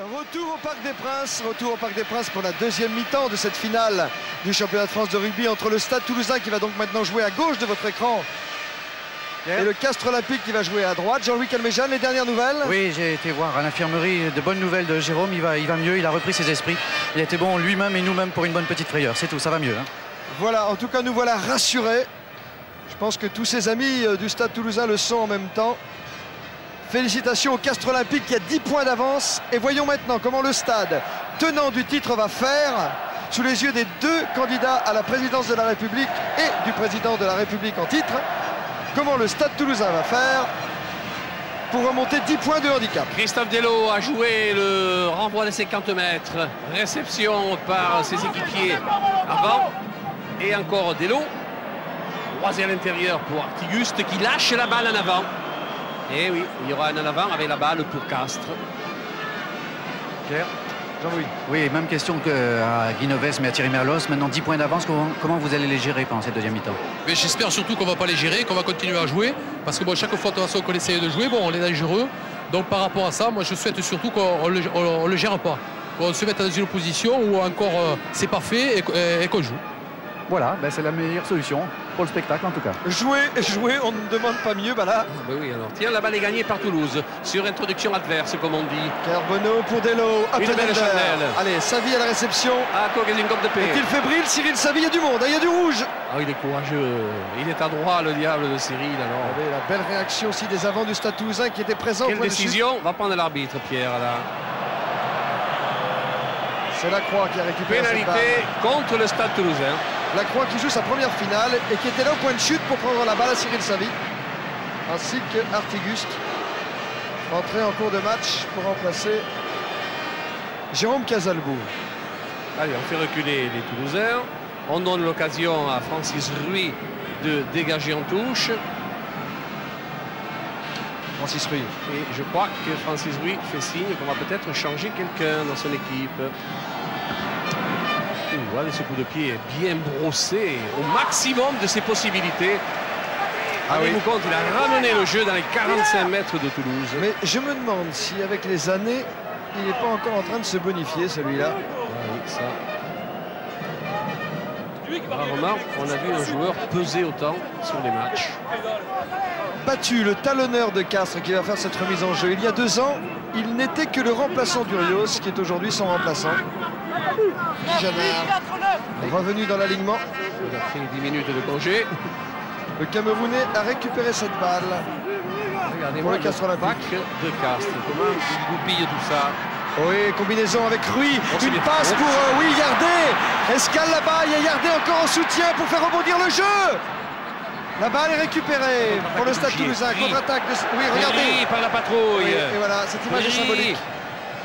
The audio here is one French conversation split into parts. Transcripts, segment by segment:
Retour au Parc des Princes pour la deuxième mi-temps de cette finale du championnat de France de rugby entre le Stade Toulousain qui va donc maintenant jouer à gauche de votre écran et le Castres Olympique qui va jouer à droite. Jean-Louis Calmejane, les dernières nouvelles? Oui, j'ai été voir à l'infirmerie de bonnes nouvelles de Jérôme, il va mieux, il a repris ses esprits. Il était bon lui-même et nous-mêmes pour une bonne petite frayeur, c'est tout, ça va mieux. Hein. Voilà, en tout cas nous voilà rassurés. Je pense que tous ses amis du Stade Toulousain le sont en même temps. Félicitations au Castres Olympique qui a 10 points d'avance. Et voyons maintenant comment le Stade, tenant du titre, va faire sous les yeux des deux candidats à la présidence de la République et du président de la République en titre. Comment le Stade Toulousain va faire pour remonter 10 points de handicap. Christophe Delot a joué le renvoi des 50 mètres. Réception par ses équipiers avant. Et encore Delot. Croisé à l'intérieur pour Artiguste qui lâche la balle en avant. Et oui, il y aura un en avant avec la balle pour Castres. Claire. Jean-Louis. Oui, même question qu'à Guinoves, mais à Thierry Merlos. Maintenant 10 points d'avance, comment vous allez les gérer pendant cette deuxième mi-temps? J'espère surtout qu'on ne va pas les gérer, qu'on va continuer à jouer. Parce que bon, chaque fois de toute façon qu'on essaye de jouer, bon, on est dangereux. Donc par rapport à ça, moi je souhaite surtout qu'on ne le gère pas. Qu'on se mette dans une position où encore c'est pas fait et qu'on joue. Voilà, ben c'est la meilleure solution pour le spectacle en tout cas. Jouer, on ne demande pas mieux. Bah là. Ah, oui, alors tiens, la balle est gagnée par Toulouse sur introduction adverse, comme on dit. Carbonneau pour Delot. Une belle chandelle. Allez, Savy à la réception. Ah, une gomme de paix. Est-il fébrile, Cyril Savy? Il y a du monde, il y a du rouge. Ah, il est courageux. Il est à droit, le diable de Cyril. Alors. Regardez la belle réaction aussi des avants du Stade Toulousain qui étaient présents. Quelle décision va prendre l'arbitre, Pierre, là. C'est Lacroix qui a récupéré cette balle. Pénalité contre le Stade Toulousain. Lacroix qui joue sa première finale et qui était là au point de chute pour prendre la balle à Cyril Savy, ainsi que Artiguste, entré en cours de match pour remplacer Jérôme Casalbourg. Allez, on fait reculer les Toulousains. On donne l'occasion à Francis Ruy de dégager en touche. Francis Ruy. Et je crois que Francis Ruy fait signe qu'on va peut-être changer quelqu'un dans son équipe. Allez, ce coup de pied est bien brossé au maximum de ses possibilités. Rendez-vous compte, il a ramené le jeu dans les 45 mètres de Toulouse. Mais je me demande si avec les années, il n'est pas encore en train de se bonifier celui-là. Oui, ça. Rarement, on a vu un joueur peser autant sur les matchs. Battu, le talonneur de Castres qui va faire cette remise en jeu. Il y a 2 ans, il n'était que le remplaçant d'Urios, qui est aujourd'hui son remplaçant. Janard, revenu dans l'alignement. Il a pris 10 minutes de congé. Le Camerounais a récupéré cette balle. Regardez-moi le Castres Olympique de Castres. Comment il goupille tout ça. Oui, combinaison avec Ruy. Une passe pour Yardé. Escale là-bas. Il y a Yardé encore en soutien pour faire rebondir le jeu. La balle est récupérée pour le Stade Toulousain. Contre-attaque de... Oui, regardez. Par la patrouille. Oui, et voilà, cette image est symbolique.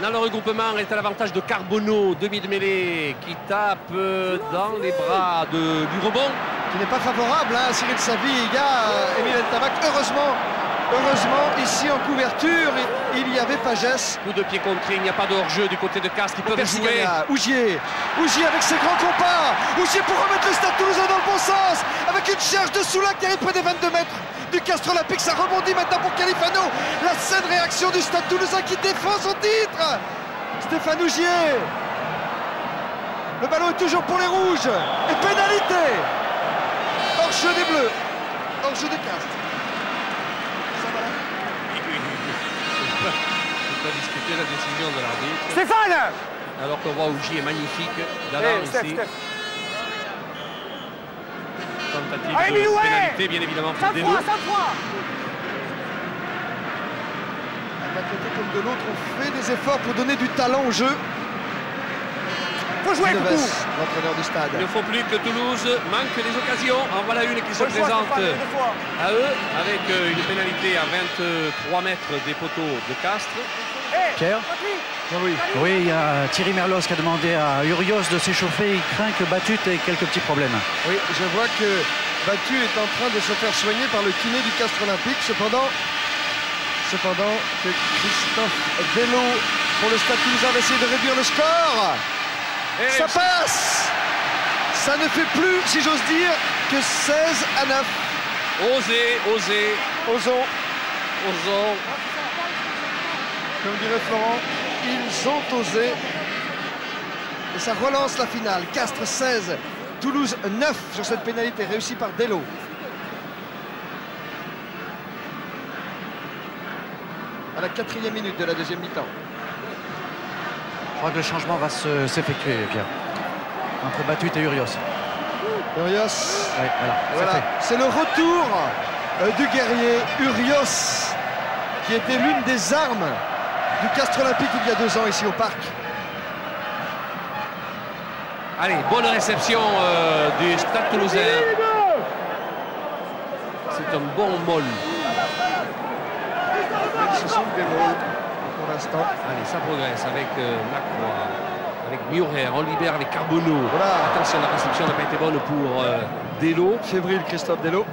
Dans le regroupement, elle est à l'avantage de Carbonneau, demi de mêlée, qui tape dans les bras du rebond. Qui n'est pas favorable, hein, Cyril Savy, il y a Emile Ntamak. Heureusement, ici en couverture, il y avait Pagès. Coup de pied contré, il n'y a pas de hors-jeu du côté de Castres, qui peuvent jouer. Ougier avec ses grands compas. Ougier pour remettre le Stade Toulousain dans le bon sens. Avec une charge de Soulac qui arrive près des 22 mètres du Castres Olympique. Ça rebondit maintenant pour Califano. La saine réaction du Stade Toulousain qui défend son titre. Stéphane Ougier. Le ballon est toujours pour les rouges. Et pénalité. Hors-jeu des Bleus. Hors-jeu de Castres. On peut discuter la décision de l'arbitre. Stéphane! Alors qu'on voit Ougier est magnifique. D'abord ici. Tentative de pénalité, bien évidemment, pour Delot. D'un côté comme de l'autre, on fait des efforts pour donner du talent au jeu. Faut jouer, l'entraîneur du Stade. Il ne faut plus que Toulouse manque des occasions. En voilà une qui se présente à eux avec une pénalité à 23 mètres des poteaux de Castres. Pierre? Oui, il y a Thierry Merlos qui a demandé à Urios de s'échauffer. Il craint que Batut ait quelques petits problèmes. Oui, je vois que Batut est en train de se faire soigner par le kiné du Castres Olympique. Cependant que Christophe Delot pour le Stade Toulousain va essayer de réduire le score. Et ça passe. Ça ne fait plus, si j'ose dire, que 16-9. Osons. Comme dirait Florent. ils ont osé. Et ça relance la finale. Castres 16, Toulouse 9 sur cette pénalité réussie par Dello. À la 4e minute de la deuxième mi-temps. Je crois que le changement va s'effectuer, Pierre. Entre Batut et Urios. Urios. Ouais, Voilà. C'est le retour du guerrier Urios, qui était l'une des armes du Castres Olympique il y a 2 ans ici au parc. Allez, bonne réception du Stade Toulousain. C'est un bon molle. Ce sont des mots pour l'instant. Allez, ça progresse avec Lacroix, avec Murer, on libère avec Carbonneau. Voilà. Attention, la réception n'a pas été bonne pour Dello. Fébrile Christophe Dello.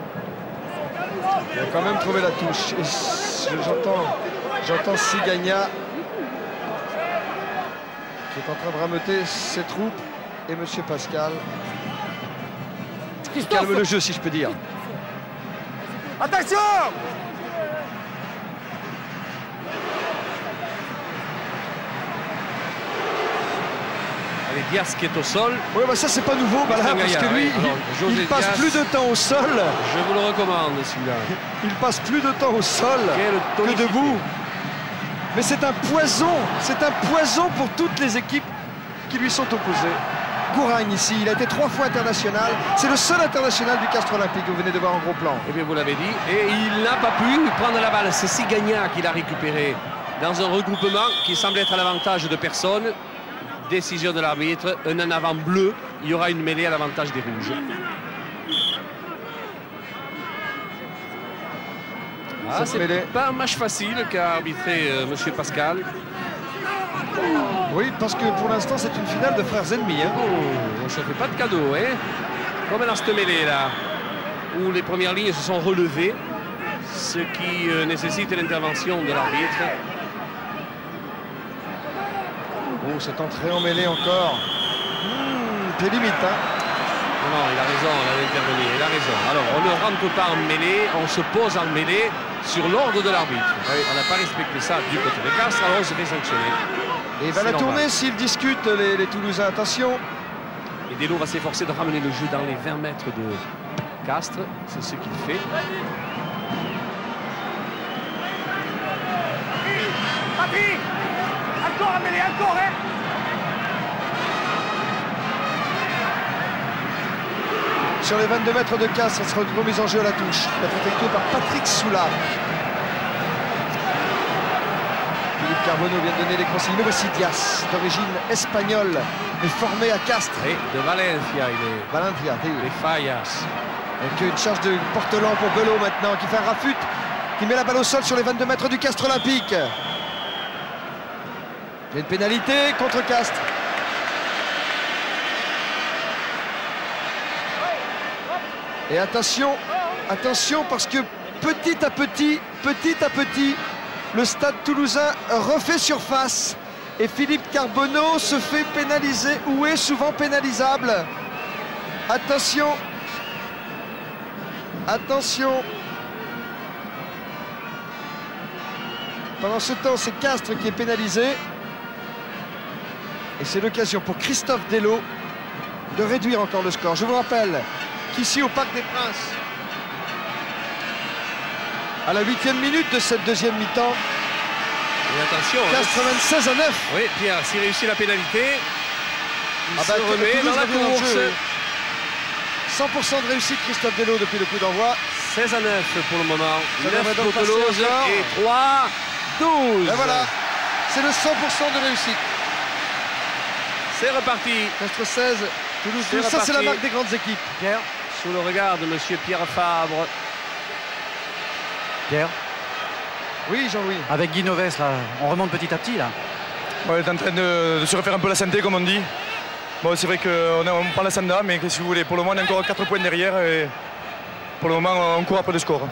Il a quand même trouvé la touche. Et j'entends Sigagna qui est en train de rameuter ses troupes et Monsieur Pascal. Qui calme le jeu, si je peux dire. Attention! Allez, Diaz qui est au sol. Oui, bah ça c'est pas nouveau, parce que lui, il passe plus de temps au sol. Je vous le recommande, celui-là. Il passe plus de temps au sol que debout. Mais c'est un poison pour toutes les équipes qui lui sont opposées. Gouragne ici, il a été 3 fois international. C'est le seul international du Castres Olympique que vous venez de voir en gros plan. Eh bien, vous l'avez dit. Et il n'a pas pu prendre la balle. C'est Sigagna qui l'a récupéré dans un regroupement qui semble être à l'avantage de personne. Décision de l'arbitre, un en avant bleu. Il y aura une mêlée à l'avantage des rouges. Ah, c'est pas un match facile qu'a arbitré Monsieur Pascal. Oui, parce que pour l'instant, c'est une finale de frères ennemis. Hein. Oh, on ne se fait pas de cadeau, hein. Comme dans cette mêlée là, où les premières lignes se sont relevées, ce qui nécessite l'intervention de l'arbitre. Oh, cette entrée en mêlée encore. T'es limite, hein. Non, il a raison, on a intervenu, il a raison. Alors, on ne rentre pas en mêlée, on se pose en mêlée sur l'ordre de l'arbitre. Oui. On n'a pas respecté ça du côté de Castres, alors on se fait sanctionner. Et il va la tourner s'ils discutent, les Toulousains. Attention. Et Dello va s'efforcer de ramener le jeu dans les 20 mètres de Castres. C'est ce qu'il fait. Papi! Encore, Amélie, encore, hein! Sur les 22 mètres de Castres, ça sera une remise en jeu à la touche. Il va être effectué par Patrick Soula. Philippe Carbonneau vient de donner les consignes. Nous voici Diaz, d'origine espagnole, mais formé à Castres. Et de Valencia, il est. Valencia, les Fallas. Avec une charge de porte-lampe pour Belot maintenant, qui fait un rafute, qui met la balle au sol sur les 22 mètres du Castres Olympique. Il y a une pénalité contre Castres. Et attention, attention, parce que petit à petit, le Stade Toulousain refait surface. Et Philippe Carbonneau se fait pénaliser ou est souvent pénalisable. Attention. Attention. Pendant ce temps, c'est Castres qui est pénalisé. Et c'est l'occasion pour Christophe Dello de réduire encore le score. Je vous rappelle qu'ici au Parc des Princes, à la 8e minute de cette deuxième mi-temps, attention, Castres 26 à 9. Oui, Pierre, s'il réussit la pénalité, il se remet Toulouse dans la course. 100% de réussite Christophe Dello depuis le coup d'envoi. 16 à 9 pour le moment. Ça 9 donc pour Toulouse et 3, 12. Et voilà, c'est le 100% de réussite. C'est reparti. Castres 16, Toulouse 12. Ça, c'est la marque des grandes équipes. Pierre, sous le regard de monsieur Pierre Fabre. Pierre? Oui, Jean-Louis. Avec Guy Noves, là, on remonte petit à petit, là. On est en train de se refaire un peu la santé, comme on dit. Bon, c'est vrai qu'on prend la sanda, mais si vous voulez, pour le moment, on est encore 4 points derrière. Et pour le moment, on court après le score.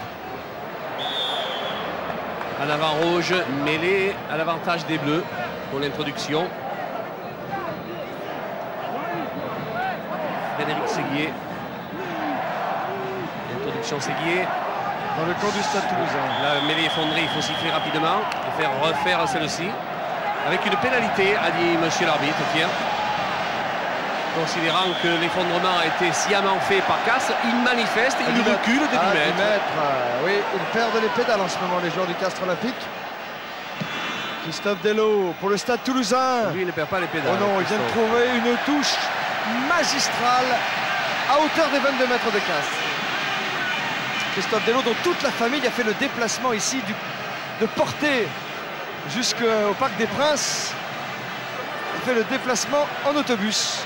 En avant rouge, mêlé à l'avantage des Bleus pour l'introduction. Frédéric Séguier. Introduction Séguier. Dans le camp du Stade Toulousain. La mêlée effondrée, il faut siffler rapidement et faire refaire celle-ci. avec une pénalité, a dit monsieur l'arbitre, tiens. Considérant que l'effondrement a été sciemment fait par Castres, il manifeste, il recule de 10 mètres. Oui, ils perdent les pédales en ce moment, les joueurs du Castres Olympique. Christophe Delot pour le Stade Toulousain. Lui, il ne perd pas les pédales. Oh non, il vient de trouver une touche magistrale à hauteur des 22 mètres de Castres. Christophe Delot, dont toute la famille a fait le déplacement ici de Portet jusqu'au Parc des Princes. Il fait le déplacement en autobus.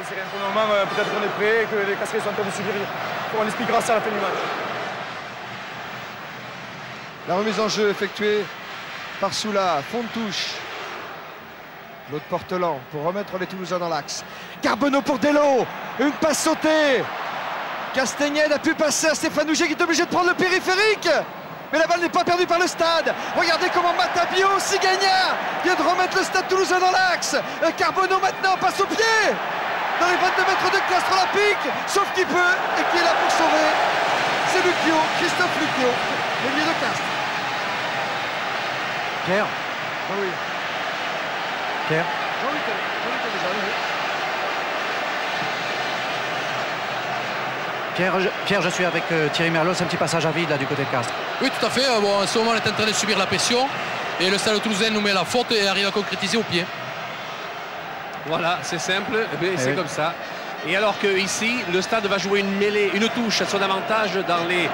Pour le moment, peut-être qu'on est prêt et que les Castres sont en train de subir. On l'expliquera ça à la fin du match. La remise en jeu effectuée par Soula, fond de touche. L'autre Portelan pour remettre les Toulousains dans l'axe. Carbonneau pour Delot, une passe sautée. Castagnède a pu passer à Stéphane Ouget qui est obligé de prendre le périphérique. Mais la balle n'est pas perdue par le stade. Regardez comment Matabio, Sigagna vient de remettre le Stade Toulousain dans l'axe. Carbonneau maintenant passe au pied dans les 22 mètres de Castres Olympique, sauf qu'il peut et qui est là pour sauver. C'est Lucchio, Christophe Lucchio, l'ailier de Castres. Pierre. Ah oui. Pierre. Jean-Luc est déjà arrivé. Pierre, je suis avec Thierry Merlos, un petit passage à vide là du côté de Castres. Oui, tout à fait. Bon, en ce moment, on est en train de subir la pression. Et le Stade Toulousain nous met la faute et arrive à concrétiser au pied. Voilà, c'est simple, c'est comme ça. Et alors que ici, le Stade va jouer une mêlée, une touche à son avantage dans les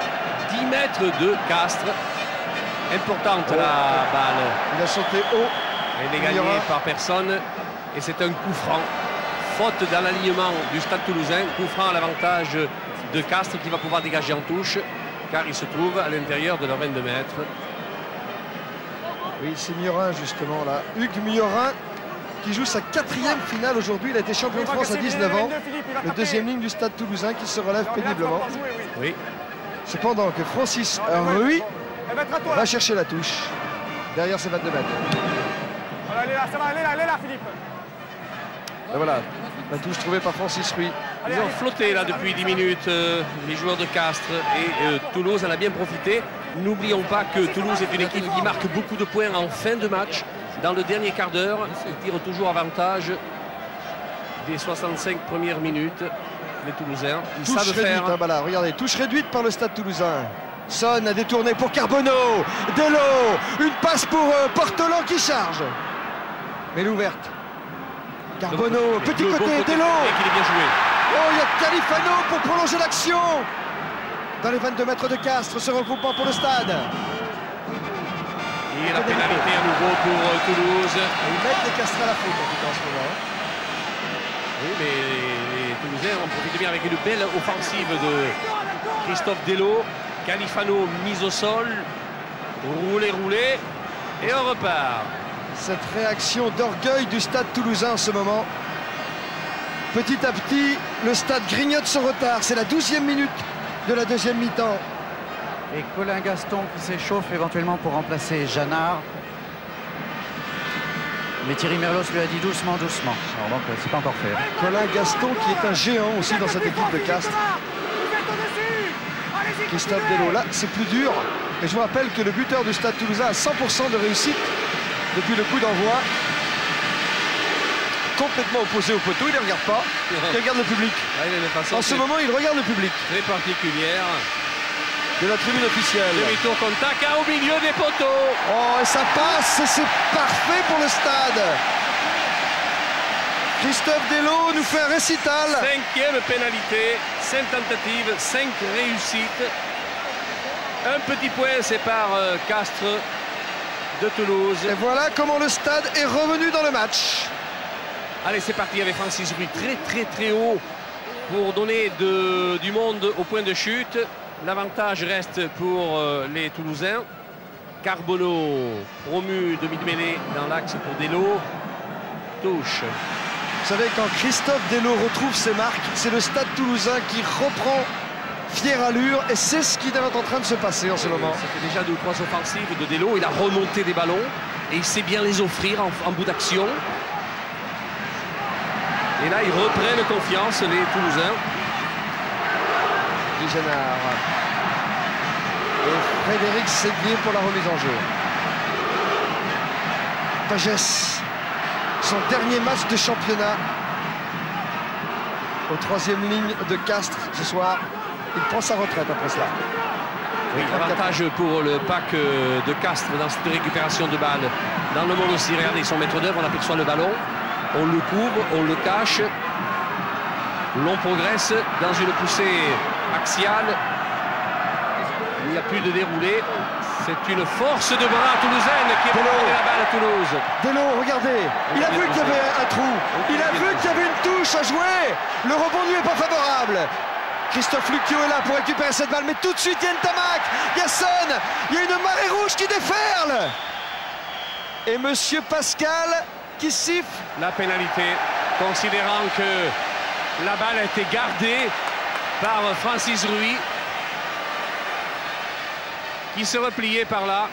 10 mètres de Castres. Importante la balle. Il a sauté haut. Elle est gagnée par personne. Et c'est un coup franc. Faute dans l'alignement du Stade Toulousain. Coup franc à l'avantage de Castres qui va pouvoir dégager en touche. Car il se trouve à l'intérieur de leurs 22 mètres. Oui, c'est Miorin justement là. Hugues Miorin qui joue sa 4e finale aujourd'hui. Il a été champion de France à 19 ans. Le deuxième ligne du Stade Toulousain qui se relève péniblement. Oui. Cependant que Francis Rui va chercher la touche derrière ses 22 mètres. Elle est là, Philippe. Et voilà, la touche trouvée par Francis Rui. Ils ont flotté là depuis 10 minutes, les joueurs de Castres, et Toulouse en a bien profité. N'oublions pas que Toulouse est une équipe qui marque beaucoup de points en fin de match. Dans le dernier quart d'heure, ils tirent toujours avantage des 65 premières minutes. Les Toulousains, ils Touche savent réduite, faire. hein, voilà, regardez, touche réduite par le Stade Toulousain. Son a détourné pour Carbonneau. Delot, une passe pour Portelan qui charge. Mais l'ouverte. Carbonneau, petit côté, Delot. Et qu'il est bien joué. Oh, il y a Califano pour prolonger l'action. Dans les 22 mètres de Castres, ce regroupement pour le Stade. Et la pénalité à nouveau pour Toulouse. Ils mettent les Castres à la faute en tout cas en ce moment. Oui, mais les Toulousains ont profité bien avec une belle offensive de Christophe Delot. Califano mise au sol. Roulé. Et on repart. Cette réaction d'orgueil du Stade Toulousain en ce moment. Petit à petit, le Stade grignote son retard. C'est la 12e minute de la deuxième mi-temps. Et Colin Gaston qui s'échauffe éventuellement pour remplacer Jeannard. Mais Thierry Merlos lui a dit doucement. Alors donc c'est pas encore fait. Colin Gaston qui est un géant aussi dans cette équipe de Castres. Christophe Delot, là c'est plus dur. Et je vous rappelle que le buteur du Stade Toulousain a 100% de réussite depuis le coup d'envoi. Complètement opposé au poteau, il ne regarde pas, il regarde le public. En ce moment, il regarde le public. Très particulière. De la tribune officielle. Demi-tour contact au milieu des poteaux. Oh, et ça passe, et c'est parfait pour le Stade. Christophe Delot nous fait un récital. 5e pénalité, 5 tentatives, 5 réussites. Un petit point sépare Castres de Toulouse. Et voilà comment le Stade est revenu dans le match. Allez, c'est parti avec Francis Rui très haut pour donner du monde au point de chute. L'avantage reste pour les Toulousains. Carbonneau promu demi-mêlée dans l'axe pour Delot. Touche. Vous savez, quand Christophe Delot retrouve ses marques, c'est le Stade Toulousain qui reprend fière allure et c'est ce qui est en train de se passer en ce moment. Ça fait déjà 2 ou 3 offensives de Delot. Il a remonté des ballons et il sait bien les offrir en bout d'action. Et là, ils reprennent confiance, les Toulousains. Génard. Et Frédéric Séguier pour la remise en jeu. Pagès, son dernier match de championnat au 3e ligne de Castres ce soir. Il prend sa retraite après cela. Oui, avantage pour le pack de Castres dans cette récupération de balles. Dans le monde aussi, regardez son maître d'œuvre, on aperçoit le ballon, on le couvre, on le cache. L'on progresse dans une poussée axiale. Il n'y a plus de déroulé. C'est une force de bras toulousaine qui est pour la balle à Toulouse. Delo, regardez, il a vu qu'il y avait un trou, il a vu qu'il y avait une touche à jouer. Le rebond lui est pas favorable. Christophe Lucchio est là pour récupérer cette balle, mais tout de suite il y a Ntamak, Yasson, il y a une marée rouge qui déferle. Et Monsieur Pascal qui siffle la pénalité, considérant que la balle a été gardée par Francis Ruy, qui se repliait par là.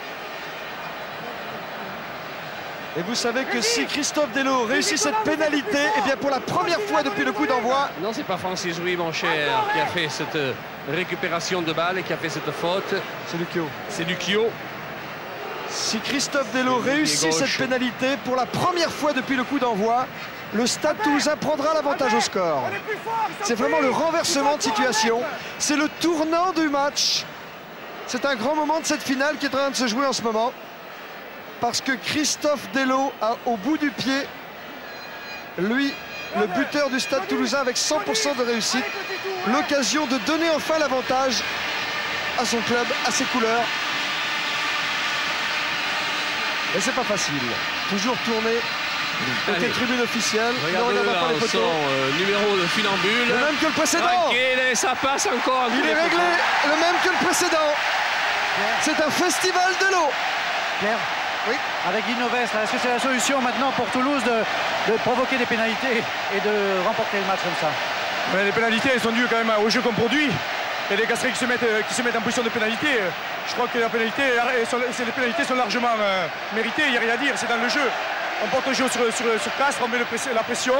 Et vous savez que si Christophe Delo réussit cette pénalité, et bien pour la première fois depuis le coup d'envoi... Non, c'est pas Francis Ruy, mon cher, qui a fait cette récupération de balle et qui a fait cette faute. C'est Lucchio. C'est Lucchio. Si Christophe Delo réussit cette pénalité, pour la première fois depuis le coup d'envoi, le Stade Toulousain prendra l'avantage au score. C'est vraiment le renversement de situation. C'est le tournant du match. C'est un grand moment de cette finale qui est en train de se jouer en ce moment. Parce que Christophe Delo a au bout du pied, lui, le buteur du Stade Toulousain avec 100% de réussite, l'occasion de donner enfin l'avantage à son club, à ses couleurs. Mais c'est pas facile. Toujours tourné côté tribune officielle. Regardez son numéro de funambule. Le même que le précédent. Tranquille, et ça passe encore. Il est réglé, le même que le précédent. C'est un festival de l'eau. Pierre, oui. Avec Guinoves, est-ce que c'est la solution maintenant pour Toulouse de provoquer des pénalités et de remporter le match comme ça? Mais les pénalités, elles sont dues quand même au jeu qu'on produit. Et les Castres qui se mettent en position de pénalité, je crois que les pénalités sont largement méritées, il n'y a rien à dire, c'est dans le jeu. On porte le jeu sur Castres, on met la pression,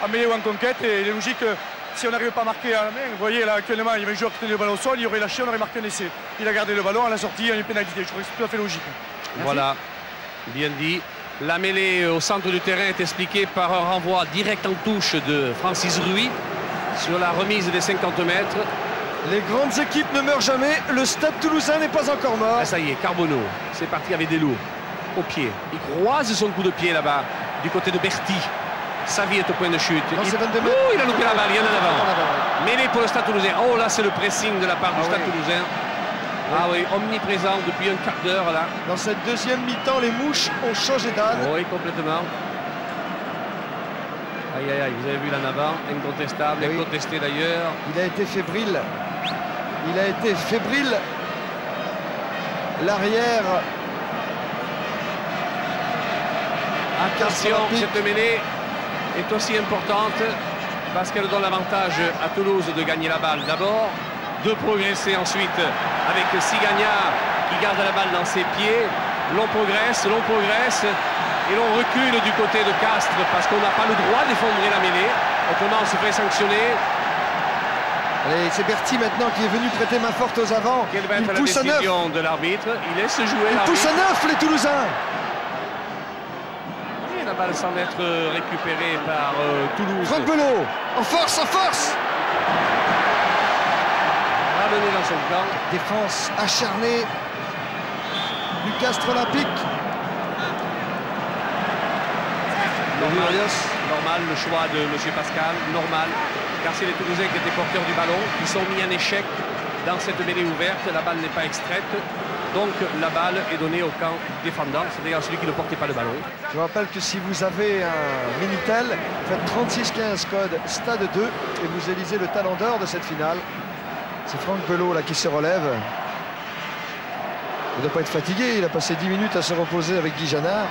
en mêlée ou en conquête, et il est logique que si on n'arrive pas à marquer à la main, vous voyez là actuellement, il y avait un joueur qui tenait le ballon au sol, il aurait lâché, on aurait marqué un essai. Il a gardé le ballon, à la sortie, il y a une pénalité, je crois que c'est tout à fait logique. Merci. Voilà, bien dit. La mêlée au centre du terrain est expliquée par un renvoi direct en touche de Francis Ruy sur la remise des 50 mètres. Les grandes équipes ne meurent jamais, le Stade Toulousain n'est pas encore mort. Ah, ça y est, Carbonneau, c'est parti avec Delo au pied. Il croise son coup de pied là-bas, du côté de Berti. Savi est au point de chute. Il a loupé la balle, il y en a avant. Mêlée pour le Stade Toulousain. Oh là, c'est le pressing de la part du Stade Toulousain. Ah oui, omniprésent depuis un quart d'heure là. Dans cette deuxième mi-temps, les mouches ont changé d'âne. Oui, complètement. Aïe, aïe, aïe, vous avez vu là en avant, incontestable, incontesté d'ailleurs. Il a été fébrile. Il a été fébrile. L'arrière. Attention, cette mêlée est aussi importante parce qu'elle donne l'avantage à Toulouse de gagner la balle d'abord, de progresser ensuite avec Sigagna qui garde la balle dans ses pieds. L'on progresse et l'on recule du côté de Castres parce qu'on n'a pas le droit d'effondrer la mêlée. Autrement, on se fait sanctionner. Allez, c'est Berti maintenant qui est venu prêter main forte aux avants. Quelle va être la décision de l'arbitre? Il laisse jouer. Il pousse à 9 les Toulousains. Et la balle semble être récupérée par Toulouse. Franck Belot, en force, en force. Ramené dans son camp. Défense acharnée du Castres Olympique. Normal le choix de M. Pascal, normal, car c'est les Toulousains qui étaient porteurs du ballon, qui sont mis en échec dans cette mêlée ouverte, la balle n'est pas extraite, donc la balle est donnée au camp défendant, c'est-à-dire celui qui ne portait pas le ballon. Je vous rappelle que si vous avez un Minitel, faites 3615 code Stade 2 et vous élisez le talent d'or de cette finale. C'est Franck Belot là qui se relève. Il ne doit pas être fatigué, il a passé 10 minutes à se reposer avec Guy Janard.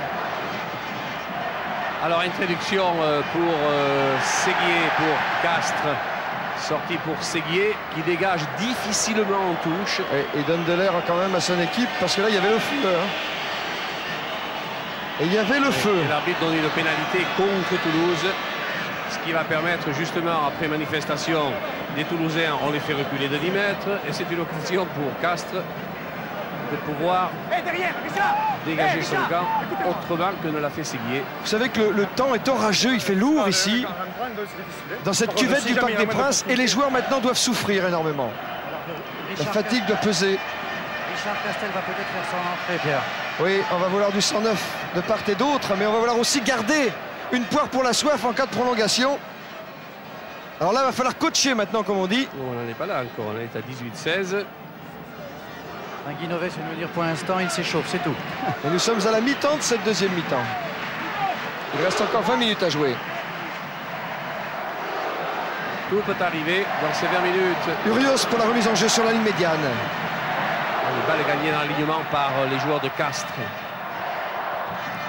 Alors introduction pour Séguier, pour Castres, sortie pour Séguier qui dégage difficilement en touche. Et donne de l'air quand même à son équipe parce que là il y avait le feu. Hein. Et il y avait le feu. L'arbitre donne une pénalité contre Toulouse, ce qui va permettre justement après manifestation des Toulousains, on les fait reculer de 10 mètres et c'est une occasion pour Castres de pouvoir derrière, Richard. dégager son Richard, gant autrement que ne l'a fait Séguier. Vous savez que le temps est orageux, il fait lourd ici, dans cette cuvette du Parc des Princes, et les joueurs maintenant doivent souffrir énormément. La fatigue doit peser. Richard Castel va peut-être faire son entrée, Pierre. Oui, on va vouloir du 109 de part et d'autre, mais on va vouloir aussi garder une poire pour la soif en cas de prolongation. Alors là, il va falloir coacher maintenant, comme on dit. On n'en est pas là encore, on est à 18-16. Guinoves vient de me dire pour l'instant, il s'échauffe, c'est tout. Et nous sommes à la mi-temps de cette deuxième mi-temps. Il reste encore 20 minutes à jouer. Tout peut arriver dans ces 20 minutes. Urios pour la remise en jeu sur la ligne médiane. Une balle gagnée dans l'alignement par les joueurs de Castres.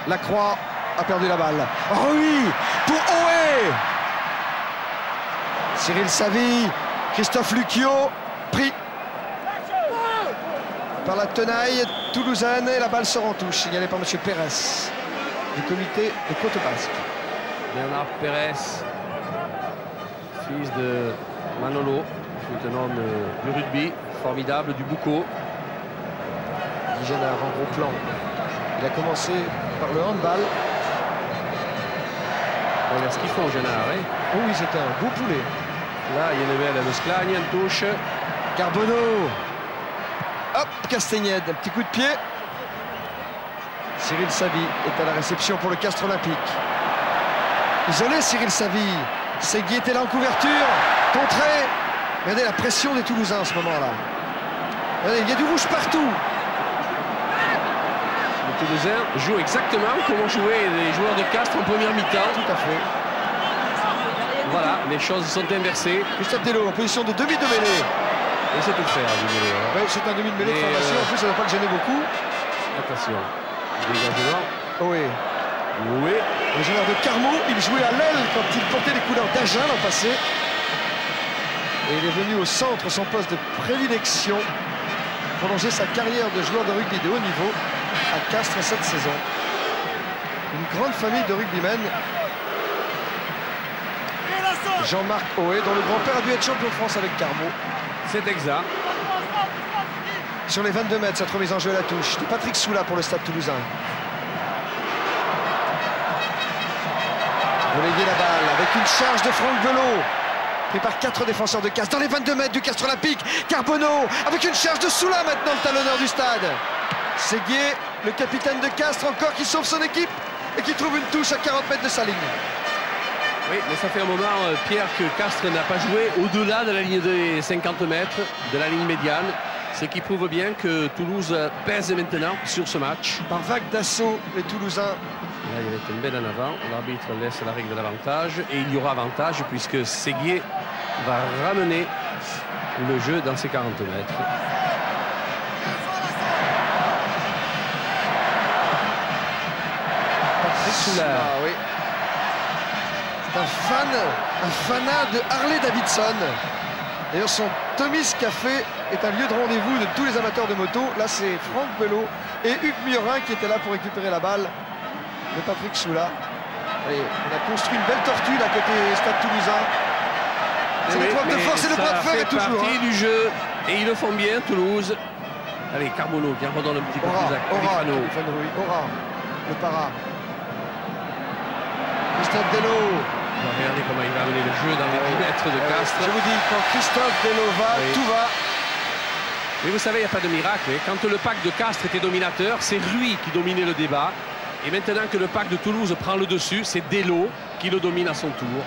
Lacroix a perdu la balle. Oh oui, pour Oé. Cyril Savy, Christophe Lucio, pris par la tenaille toulousaine et la balle sort en touche, signalée par M. Pérez du comité de Côte-Basque. Bernard Pérez, fils de Manolo, qui est un homme du rugby, formidable, du Boucau. Guy Génard en gros plan. Il a commencé par le handball. Regarde ce qu'il faut, Génard. Hein. Oh oui, c'était un beau poulet. Là, il y a une belle Mesclagne, une touche. Carbonneau. Hop, Castagnède, un petit coup de pied. Cyril Savy est à la réception pour le Castres Olympique. Isolé, Cyril Savy. Séguier était là en couverture. Contré. Regardez la pression des Toulousains à ce moment-là. Regardez, il y a du rouge partout. Les Toulousains jouent exactement comme ont joué les joueurs de Castres en première mi-temps. Tout à fait. Voilà, les choses sont inversées. Christophe Dello en position de demi de mêlée. Et c'est tout faire, du Dello, hein. Oui, c'est un demi de mêlée de Et, formation. En plus, ça ne va pas le gêner beaucoup. Attention. Dégagement. Oui. Oui. Originaire de Carmaux, il jouait à l'aile quand il portait les couleurs d'Agen l'an passé. Et il est venu au centre, son poste de prédilection, prolonger sa carrière de joueur de rugby de haut niveau à Castres cette saison. Une grande famille de rugbymen. Jean-Marc Oé, dont le grand-père a dû être champion de France avec Carmaux. C'est exact. Sur les 22 mètres, cette remise en jeu à la touche de Patrick Soula pour le Stade Toulousain. Relayé la balle avec une charge de Franck Belot. Pris par 4 défenseurs de Castres dans les 22 mètres du Castres Olympique. Carbonneau avec une charge de Soula maintenant, le talonneur du stade. Séguier, le capitaine de Castres encore qui sauve son équipe et qui trouve une touche à 40 mètres de sa ligne. Oui, mais ça fait un moment, Pierre, que Castres n'a pas joué au-delà de la ligne des 50 mètres, de la ligne médiane. Ce qui prouve bien que Toulouse pèse maintenant sur ce match. Par vague d'assaut, les Toulousains. Là, il y avait une belle en avant. L'arbitre laisse la règle de l'avantage. Et il y aura avantage puisque Séguier va ramener le jeu dans ses 40 mètres. Patrick Soula. Ah, oui. C'est un fanat de Harley Davidson. D'ailleurs, son Tommy's Café est un lieu de rendez-vous de tous les amateurs de moto. Là, c'est Franck Belot et Hugues Miorin qui étaient là pour récupérer la balle de Patrick Soula. Et on a construit une belle tortue à côté Stade Toulousain. C'est l'épreuve de force et le bras de fer est toujours. Ça fait partie du jeu et ils le font bien, Toulouse. Allez, Carbonneau qui redonne un petit peu plus à Califano. Ora, le para. Christophe Dello. Regardez comment il va amener le jeu dans les 10 mètres de Castres. Je vous dis, quand Christophe Dello va, oui, tout va. Mais vous savez, il n'y a pas de miracle. Quand le pack de Castres était dominateur, c'est lui qui dominait le débat. Et maintenant que le pack de Toulouse prend le dessus, c'est Dello qui le domine à son tour.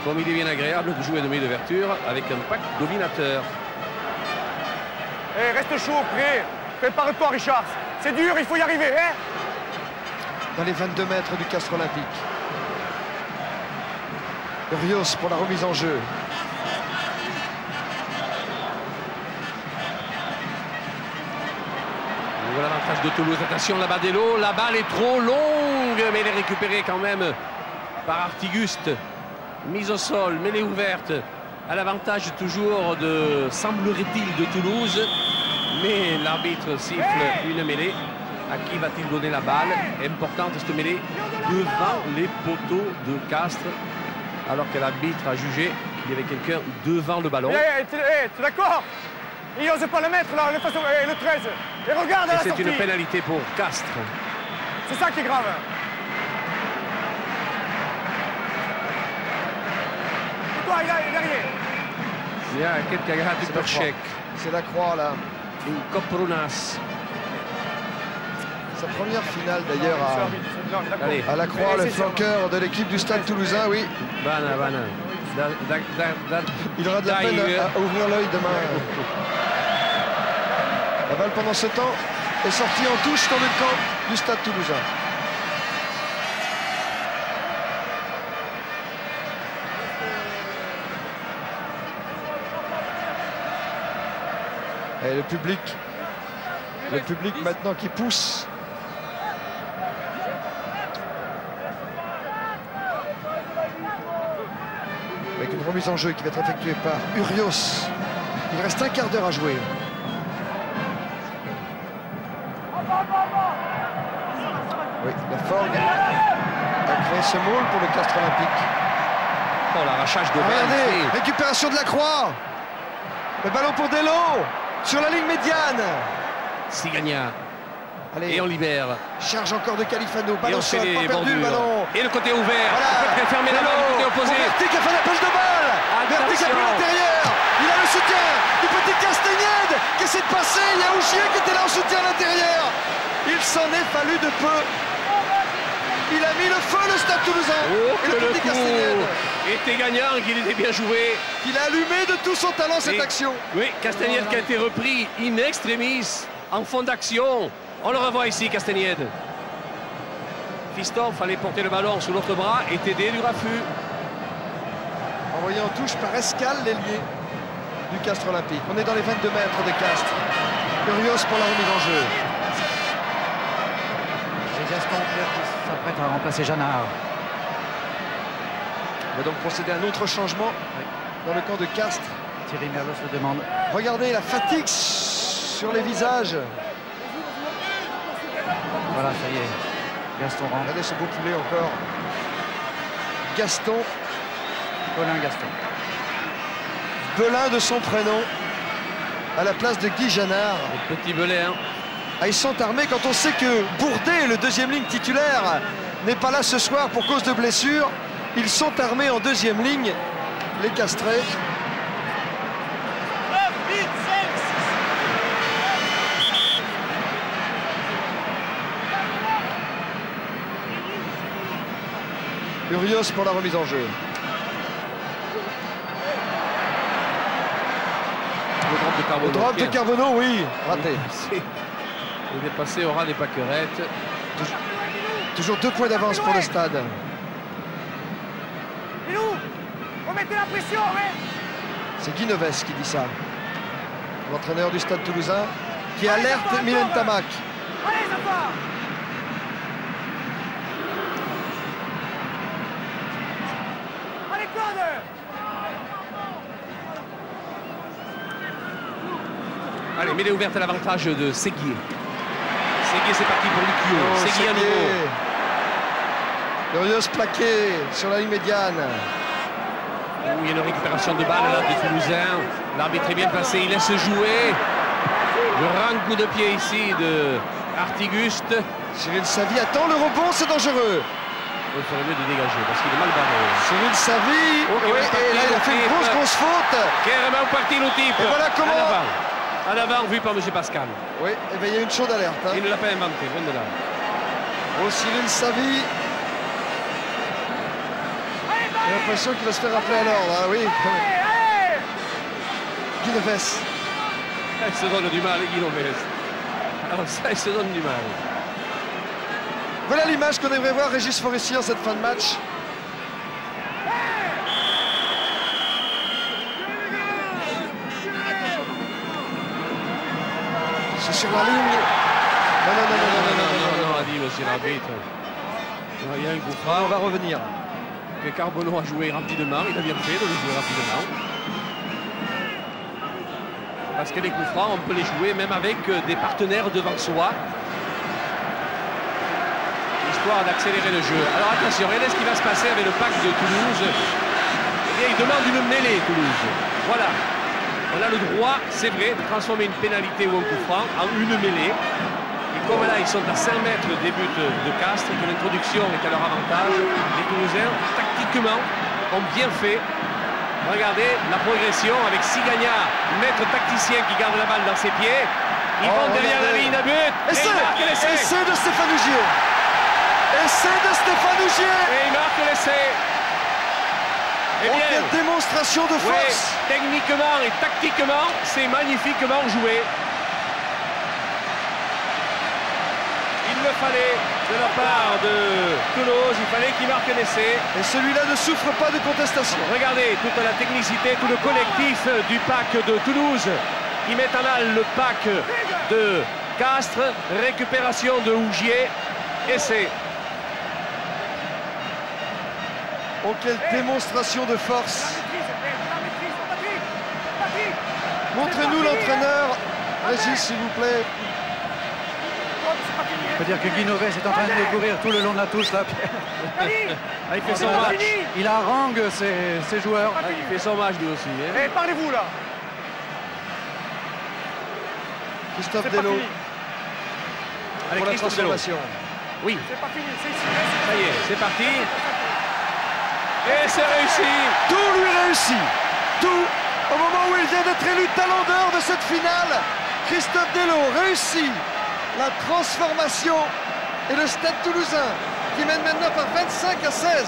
Comme il est bien agréable de jouer demi d'ouverture avec un pack dominateur. Hey, reste chaud, prêt. Prépare-toi, Richard. C'est dur, il faut y arriver, hein. Dans les 22 mètres du Castres Olympique. Rios pour la remise en jeu. Voilà l'avantage de Toulouse. Attention, là-bas Dello. La balle est trop longue, mais elle est récupérée quand même par Artiguste. Mise au sol, mêlée ouverte. À l'avantage toujours de, semblerait-il, de Toulouse. Mais l'arbitre siffle une mêlée. À qui va-t-il donner la balle? Importante cette mêlée devant les poteaux de Castres. Alors que l'arbitre a jugé qu'il y avait quelqu'un devant le ballon. T'es d'accord? Il n'ose pas le mettre là, le 13. Et regarde à Et la c'est sortie. une pénalité pour Castres. C'est ça qui est grave. Et toi, il est derrière. Ja, Ketka gaat C'est het la toch croix. check. C'est la croix là. In Koprunas. Sa première finale d'ailleurs Allez, à la croix, le flanqueur de l'équipe du Stade Toulousain, oui. Bana. Il aura de la peine à ouvrir l'œil demain. La balle pendant ce temps est sortie en touche dans le camp du Stade Toulousain. Et le public maintenant qui pousse. Avec une remise en jeu qui va être effectuée par Urios. Il reste un quart d'heure à jouer. Oui, la Forgue a créé ce môle pour le Castres Olympique. Oh, l'arrachage de Regardez, balle. récupération de la Croix. Le ballon pour Delo sur la ligne médiane. Sigagna. Allez, Et on libère. charge encore de Califano. Et Ballon on fait sol, les pas perdu le bordures. ballon. Et le côté ouvert. Voilà. Il faut fermer la balle du côté opposé. Vertic a fait l'appel de balle. Vertic a Attention. pris l'intérieur. Il a le soutien du petit Castagnède qui essaie de passer. Il y a Ouchier qui était là en soutien à l'intérieur. Il s'en est fallu de peu. Il a mis le feu le Stade Toulousain. Oh, Et que le le petit coup Castagnède était gagnant, qu'il était bien joué. qu'il a allumé de tout son talent cette Et- action. Oui, Castagnède qui a été repris in extremis, en fond d'action. On le revoit ici, Castagnède. Fiston, fallait porter le ballon sous l'autre bras et t'aider du raffut. Envoyé en touche par Escal, l'ailier du Castres Olympique. On est dans les 22 mètres de Castres. Urios pour la remise en jeu. C'est Gaston qui s'apprête à remplacer Jeannard. On va donc procéder à un autre changement dans le camp de Castres. Thierry Merlos le demande. Regardez la fatigue sur les visages. Voilà, ça y est. Gaston rentre. Regardez ce beau poulet encore. Gaston, Colin Gaston. Belin de son prénom, à la place de Guy Jeannard. Le petit Belin. Ah, ils sont armés quand on sait que Bourdet, le deuxième ligne titulaire, n'est pas là ce soir pour cause de blessure. Ils sont armés en deuxième ligne, les Castrés. Urios pour la remise en jeu. Le drop de Le Carbonneau. drop de Carbonneau, oui, raté. Il est passé au ras des pâquerettes. Toujours 2 points d'avance pour le Stade. Milou, remettez la pression, ouais. C'est Guy Neves qui dit ça. L'entraîneur du Stade Toulousain qui alerte Mylène Tamac. Allez, ça part. Allez, corde. Allez, mêlée ouverte à l'avantage de Séguier. Séguier, c'est parti pour Lucio. Oh, Séguier à nouveau. Urios plaqué sur la ligne médiane. Il y a une récupération de balle là des Toulousains. L'arbitre est bien placé, il laisse jouer. Le grand coup de pied ici de Artiguste. Cyril Savy attend le rebond, c'est dangereux. Il ferait mieux de dégager parce qu'il est mal barré. Cyril Savy, Ok, oui, ouais, et là il a fait une parti, grosse faute. Carrément parti le type. Et voilà comment- En avant. En avant, vu par M. Pascal. Oui, et bien il y a une chaude alerte. Hein. Il ne l'a pas inventé, loin de là. Oh, Cyril Savy. J'ai l'impression qu'il va se faire rappeler à l'ordre, hein, oui. Allez. Guy Neves. Il se donne du mal, Guy Lopez. Alors ça, il se donne du mal. Voilà l'image qu'on aimerait voir Régis Forestier en cette fin de match. C'est sur la ligne. Non, non, non, non, non, non, non, non, non. a dit monsieur l'arbitre. Il y a un coup Ah, on franc va revenir. que Carbonneau a joué rapidement. Il a bien fait de le jouer rapidement. Parce que les coups francs, on peut les jouer même avec des partenaires devant soi. Histoire d'accélérer le jeu. Alors attention, regardez ce qui va se passer avec le pack de Toulouse. Eh bien, il demande une mêlée, Toulouse. Voilà. On a le droit, c'est vrai, de transformer une pénalité ou un coup franc en une mêlée. Et comme là, ils sont à 5 mètres des buts de Castres et que l'introduction est à leur avantage, les Toulousains, tactiquement, ont bien fait. Regardez la progression avec Sigagna, maître tacticien qui garde la balle dans ses pieds. Ils vont derrière la ligne de but. Essai de Stéphane Ougier. Essai de Stéphane Ougier. Et il marque l'essai. Eh bien, quelle démonstration de force. Oui, techniquement et tactiquement, c'est magnifiquement joué. Il le fallait de la part de Toulouse, il fallait qu'il marque un essai. Et celui-là ne souffre pas de contestation. Regardez toute la technicité, tout le collectif du pack de Toulouse qui met en mal le pack de Castres. Récupération de Ougier, essai. Oh, quelle démonstration de force. Montrez-nous l'entraîneur. Régis, s'il vous plaît. On peut dire que Guinoves est en train de courir tout le long de la touche là. Il fait son match. Il harangue ses joueurs. Il fait son match lui aussi. Hein. Eh, parlez-vous là. Christophe Delot. Avec pour la Christophe transformation. Oui. C'est pas fini, c'est ici. Ça y est, c'est parti. Et c'est réussi. Tout lui réussit. Tout au moment où il vient d'être élu talent d'or de cette finale. Christophe Delot réussit la transformation et le Stade Toulousain qui mène maintenant par 25-16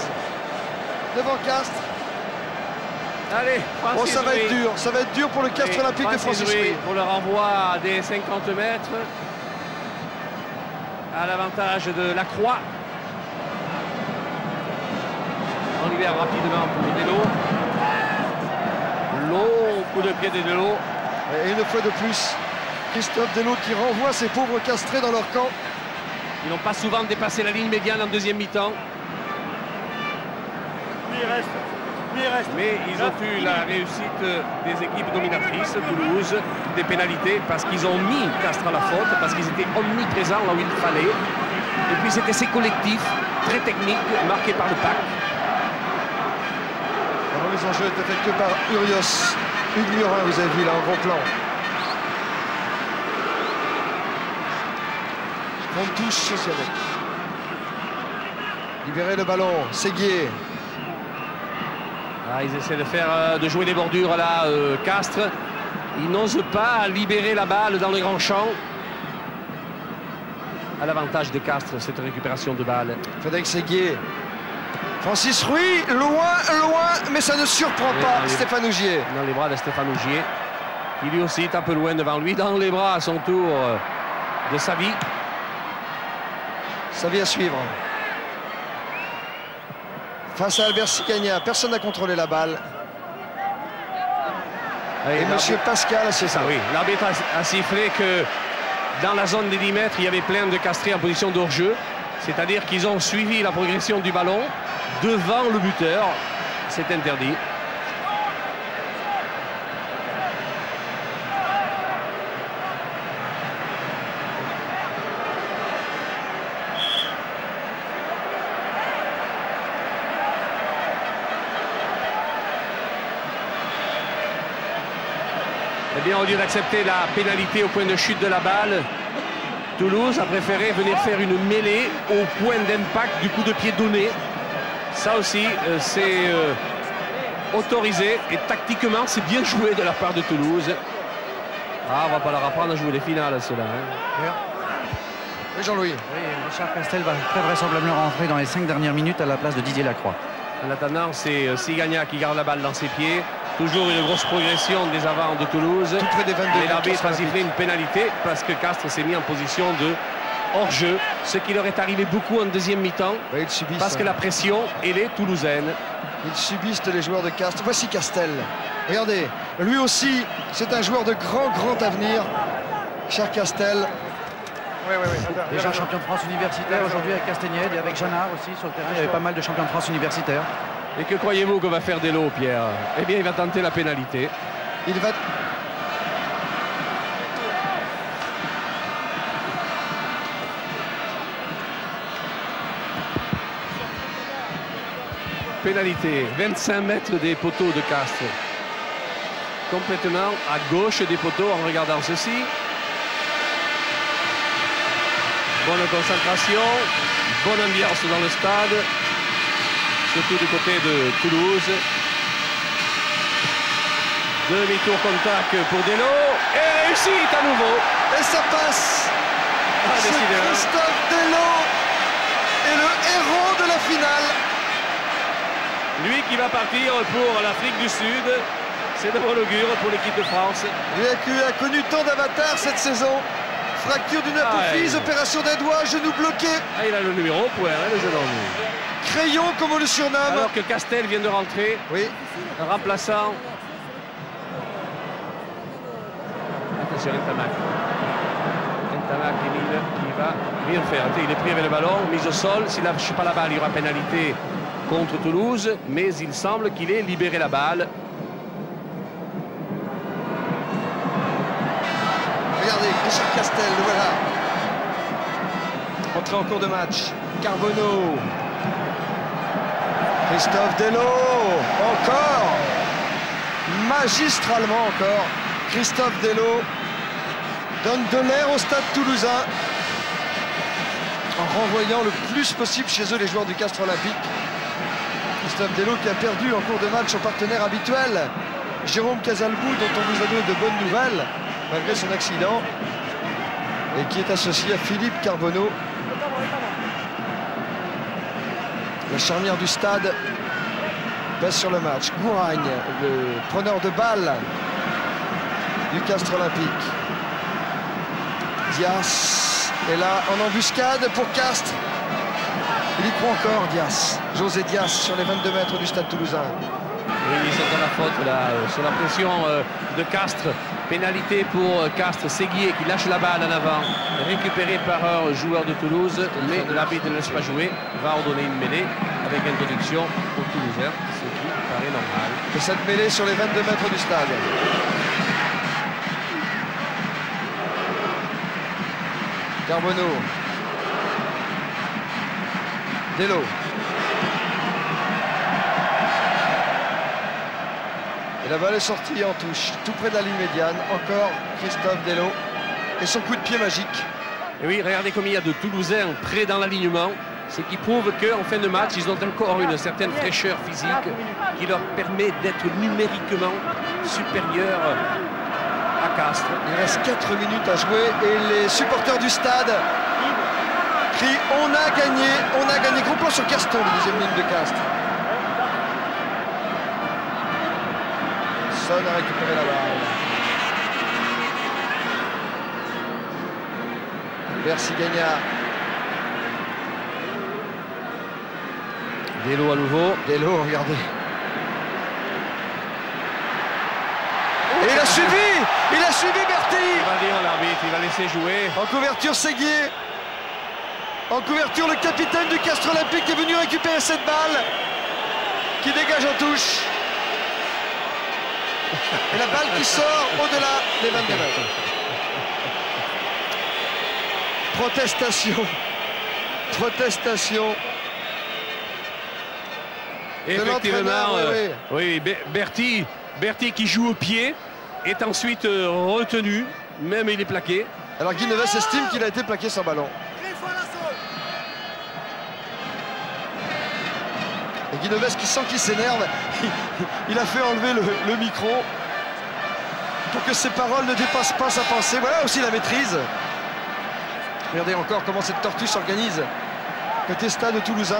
devant Castres. Allez, Francis Oh, ça va être dur. Ça va être dur pour le Castres Olympique de Francis Rouy. pour le renvoi des 50 mètres. À l'avantage de la Croix. On libère rapidement pour Delot. Long coup de pied de Delot. Et une fois de plus, Christophe Delot qui renvoie ces pauvres castrés dans leur camp. Ils n'ont pas souvent dépassé la ligne médiane en deuxième mi-temps. Lui, il reste. Lui, il reste. Mais ils ont eu la réussite des équipes dominatrices, Toulouse, des pénalités, parce qu'ils ont mis Castres à la faute, parce qu'ils étaient omniprésents là où il fallait. Et puis cet essai collectif, très technique, marqué par le pack. Alors, les enjeux étaient effectués par Urios. Hugues Murin, vous avez vu là en gros plan. On touche aussi avec. Libérer le ballon, Séguier. Ah, ils essaient de faire de jouer les bordures là, Castres. Ils n'osent pas libérer la balle dans le grand champ. À l'avantage de Castres, cette récupération de balle. Frédéric Séguier. Francis Rouy, loin, mais ça ne surprend pas Stéphane Ougier. Dans les bras de Stéphane Ougier. Il lui aussi est un peu loin devant lui. Dans les bras à son tour de Savi. Savi à suivre. Face à Albert Sigagna, personne n'a contrôlé la balle. Et monsieur Pascal, c'est ça. Oui, l'arbitre a sifflé que dans la zone des 10 mètres, il y avait plein de castrés en position de hors-jeu. C'est-à-dire qu'ils ont suivi la progression du ballon devant le buteur. C'est interdit. Eh bien, au lieu d'accepter la pénalité au point de chute de la balle, Toulouse a préféré venir faire une mêlée au point d'impact du coup de pied donné. Ça aussi, c'est autorisé et tactiquement, c'est bien joué de la part de Toulouse. Ah, on va pas leur apprendre à jouer les finales, ceux-là. Hein. Oui, Jean-Louis. Oui, Richard Castel va très vraisemblablement rentrer dans les 5 dernières minutes à la place de Didier Lacroix. En attendant, c'est Sigagna qui garde la balle dans ses pieds. Toujours une grosse progression des avants de Toulouse. Tout près des 22. Et l'arbitre a sifflé une pénalité parce que Castres s'est mis en position de hors-jeu. Ce qui leur est arrivé beaucoup en deuxième mi-temps. Oui, ils subissent. Parce que la pression, elle est toulousaine. Ils subissent les joueurs de Castres. Voici Castel. Regardez, lui aussi, c'est un joueur de grand avenir. Cher Castel. Oui. Déjà champion de France universitaire aujourd'hui avec Castagnède et avec Jeannard aussi sur le terrain. Il y avait pas mal de champions de France universitaires. Et que croyez-vous qu'on va faire Delot, Pierre? Eh bien, il va tenter la pénalité. Il va... Pénalité, 25 mètres des poteaux de Castres. complètement à gauche des poteaux en regardant ceci. Bonne concentration, bonne ambiance dans le stade, surtout du côté de Toulouse. Demi-tour contact pour Delo et réussite à nouveau. Et ça passe. C'est Décidément. Christophe Delo est le héros de la finale. Lui qui va partir pour l'Afrique du Sud. C'est de bon augure pour l'équipe de France. Lui qui a connu tant d'avatars cette saison. Fracture d'une apophyse, opération d'un doigt, genou bloqué. Ah, il a le numéro au point, le jeune homme. Crayon, comme on le surnomme. Alors que Castel vient de rentrer, Oui, remplaçant. Attention, Ntamak. Ntamak, Emile, qui va bien faire. Il est pris avec le ballon, mise au sol. S'il ne lâche pas la balle, il y aura pénalité contre Toulouse. Mais il semble qu'il ait libéré la balle. regardez, Richard Castel, le voilà. Entrée en cours de match. Carbonneau. Christophe Delo. Encore. Magistralement encore. Christophe Delo donne de l'air au stade toulousain en renvoyant le plus possible chez eux les joueurs du Castres Olympique. Christophe Delo qui a perdu en cours de match son partenaire habituel, Jérôme Casalbou, dont on vous a donné de bonnes nouvelles malgré son accident, et qui est associé à Philippe Carbonneau. La charnière du stade passe sur le match. Gouragne, le preneur de balle du Castres Olympique. Dias est là en embuscade pour Castres. Il y croit encore, Dias. José Dias sur les 22 mètres du stade toulousain. Oui, c'est dans la faute là, sur la pression de Castres. Pénalité pour Castres. Séguier qui lâche la balle en avant, récupéré par un joueur de Toulouse, mais l'arbitre ne laisse pas jouer, va ordonner une mêlée avec introduction pour Toulousain, ce qui paraît normal. Et cette mêlée sur les 22 mètres du stade. Carbonneau. Delo. Et la balle est sortie en touche, tout près de la ligne médiane. Encore Christophe Delo. Et son coup de pied magique. Et oui, regardez comme il y a de Toulousains près dans l'alignement. Ce qui prouve qu'en fin de match, ils ont encore une certaine fraîcheur physique qui leur permet d'être numériquement supérieurs à Castres. Il reste 4 minutes à jouer et les supporters du stade crient « On a gagné, on a gagné ». Gros plan sur Gaston, le deuxième ligne de Castres. Son a récupéré la balle. Bercy Gagnard. Delo à nouveau. Delo, regardez. Et il a suivi Berti. Il va dire l'arbitre, il va laisser jouer. En couverture, Séguier. En couverture, le capitaine du Castres Olympique est venu récupérer cette balle qui dégage en touche. Et la balle qui sort au-delà des 22 mètres. Protestation. Protestation. Effectivement, oui. Berti qui joue au pied est ensuite retenu, même il est plaqué. Alors Guy Neves estime qu'il a été plaqué sans ballon. Et Guy Neves qui sent qu'il s'énerve, il a fait enlever le micro pour que ses paroles ne dépassent pas sa pensée. Voilà aussi la maîtrise. Regardez encore comment cette tortue s'organise côté stade toulousain.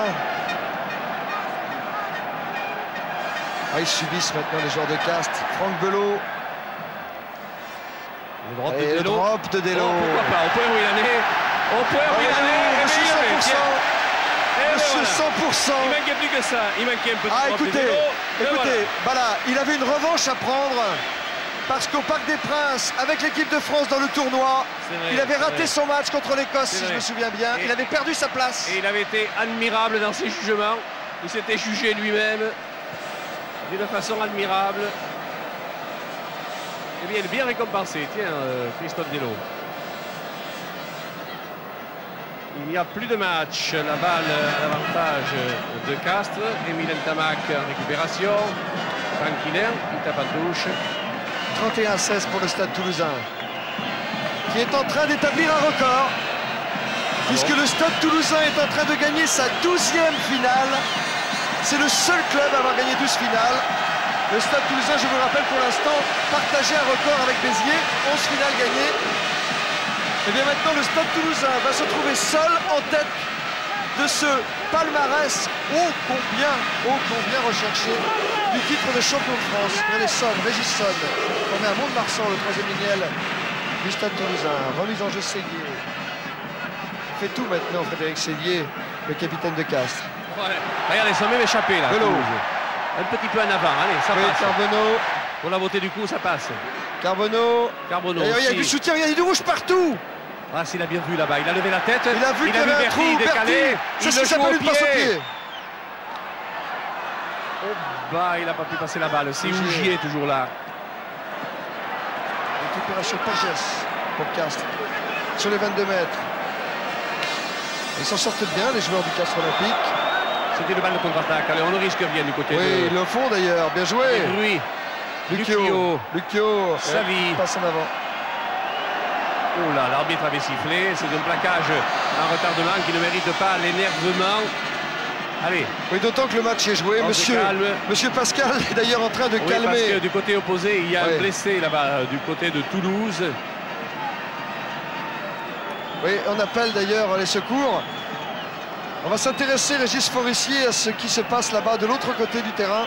Ah, ils subissent maintenant les joueurs de Castres. Franck Belot. Le drop de Delo. Oh, pourquoi pas, au point où il en est. Au point où il en est. Monsieur 100%. Monsieur 100%. Il manquait plus que ça. Il manquait un peu de Ah, drop de écoutez, Delo. voilà, il avait une revanche à prendre. Parce qu'au Parc des Princes, avec l'équipe de France dans le tournoi, vrai, il avait raté son match contre l'Écosse, si je me souviens bien. Et il avait perdu sa place. Et il avait été admirable dans ses jugements. Il s'était jugé lui-même d'une façon admirable. Eh bien, il est bien récompensé. Tiens, Christophe Delo. Il n'y a plus de match. La balle à l'avantage de Castres. Emile Ntamak en récupération. Tranquillin, il tape en touche. 31-16 pour le Stade Toulousain, qui est en train d'établir un record, puisque le Stade Toulousain est en train de gagner sa 12e finale. C'est le seul club à avoir gagné 12 finales. Le Stade Toulousain, je vous le rappelle, pour l'instant, partageait un record avec Béziers, 11 finales gagnées. Et bien maintenant, le Stade Toulousain va se trouver seul en tête de ce palmarès ô combien recherché du titre de champion de France. Son, Régis Son, on est à Mont-de-Marsan, le 3e lignel du Stade Toulousain. Remise en jeu Séguier. Il fait tout maintenant, Frédéric Séguier, le capitaine de Castres. Ouais. Regardez, ça même échappé là. Un petit peu en avant, allez, ça passe. Carbonneau. Pour la beauté du coup, ça passe. Carbonneau. Et il y a du soutien, il y a du rouge partout. Ah, s'il a bien vu là-bas, il a levé la tête. Il a vu qu'il y avait un trou, décalé. C'est ce qui s'appelle une passe au pied. Oh, bah, il n'a pas pu passer la balle. C'est Ougier toujours là. Récupération Pagès pour Castres sur les 22 mètres. Ils s'en sortent bien, les joueurs du Castres Olympique. C'était le balle de contre-attaque. Allez, on ne risque rien du côté de... Oui, ils le font d'ailleurs. Bien joué. Oui. Lucchio. Savi. Passe en avant. Oh là, l'arbitre avait sifflé. C'est un plaquage en retardement qui ne mérite pas l'énervement. Allez. Oui, d'autant que le match est joué. Monsieur Pascal est d'ailleurs en train de calmer. Parce que du côté opposé, il y a un blessé là-bas, du côté de Toulouse. Oui, on appelle d'ailleurs les secours. On va s'intéresser, Régis Forissier, à ce qui se passe là-bas de l'autre côté du terrain.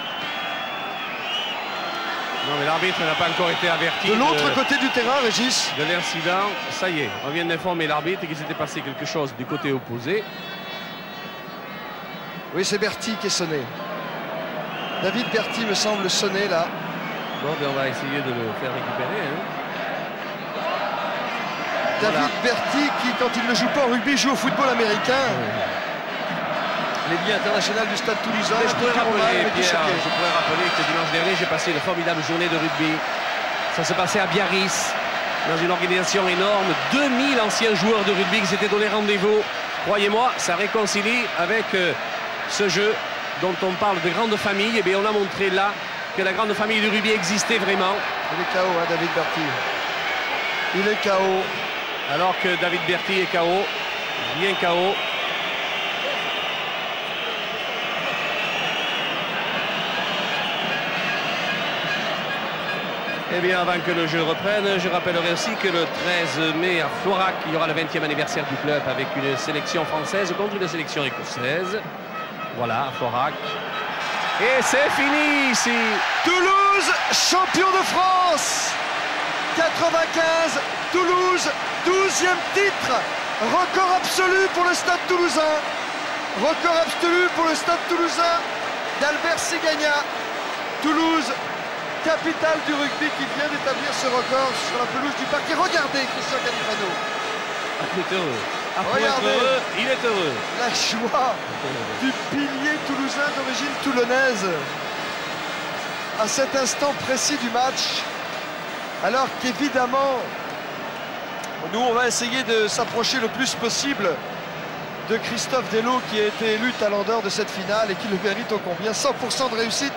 Non, mais l'arbitre n'a pas encore été averti. De l'autre côté du terrain, Régis. De l'incident, ça y est, on vient d'informer l'arbitre qu'il s'était passé quelque chose du côté opposé. Oui, c'est Berti qui est sonné. David Berti me semble sonner là. Bon, ben on va essayer de le faire récupérer. Hein. David Berti qui, quand il ne joue pas au rugby, joue au football américain. Les liens internationaux du Stade Toulousain. Je pourrais rappeler que dimanche dernier, j'ai passé une formidable journée de rugby. Ça se passait à Biarritz, dans une organisation énorme. 2000 anciens joueurs de rugby qui s'étaient donné rendez-vous. Croyez-moi, ça réconcilie avec ce jeu dont on parle de grande famille. Et bien, on a montré là que la grande famille du rugby existait vraiment. Il est KO, hein, David Berti. Il est KO. Alors que David Berti est KO, bien KO. Eh bien, avant que le jeu reprenne, je rappellerai aussi que le 13 mai à Florac, il y aura le 20e anniversaire du club avec une sélection française contre une sélection écossaise. Voilà, à Florac. Et c'est fini ici. Toulouse, champion de France 95, Toulouse, 12e titre. Record absolu pour le Stade Toulousain. Record absolu pour le Stade Toulousain d'Albert Sigagna. Toulouse, capitale du rugby, qui vient d'établir ce record sur la pelouse du parc. Et regardez Christian Califano. Il est heureux. Regardez, il est heureux. La joie du pilier toulousain d'origine toulonnaise à cet instant précis du match. Alors qu'évidemment, nous on va essayer de s'approcher le plus possible de Christophe Delot, qui a été élu talent d'or de cette finale et qui le mérite ô combien. 100% de réussite.